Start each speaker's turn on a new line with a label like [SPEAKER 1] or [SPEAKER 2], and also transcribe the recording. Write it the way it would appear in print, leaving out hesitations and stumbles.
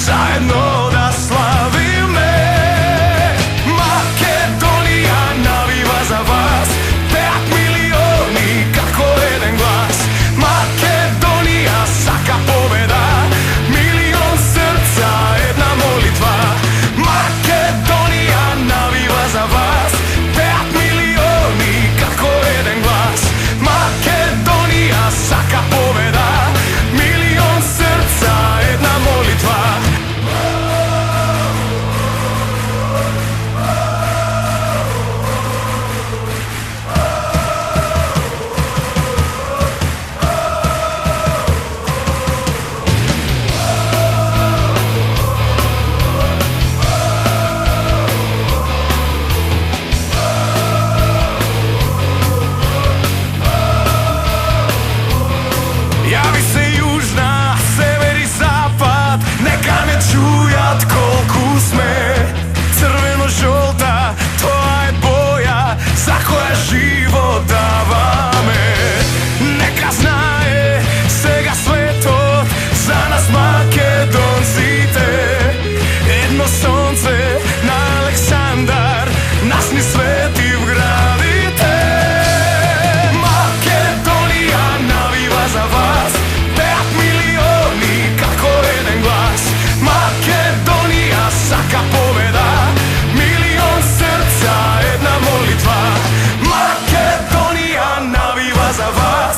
[SPEAKER 1] zajedno da slavim me. Makedonija naviva za vas, pevak milioni kako jedan glas. Makedonija svaka pobeda, milion srca, jedna molitva. Makedonija naviva za vas, pevak milioni kako jedan glas. Makedonija svaka pobeda, milion srca, jedna molitva. Javi se južna, sever i zapad, neka ne čujat kolku sme. Crveno-žolta, tvoja je boja, za koja život dava me. Neka znaje svega svetot, za nas Makedoncite. Jedno sonce na Aleksandar, nas ni sveti vgradite. Makedonija naviva za vas, pevak milioni kako jedan glas. Makedonija svaka pobeda, milion srca, jedna molitva. Makedonija naviva za vas,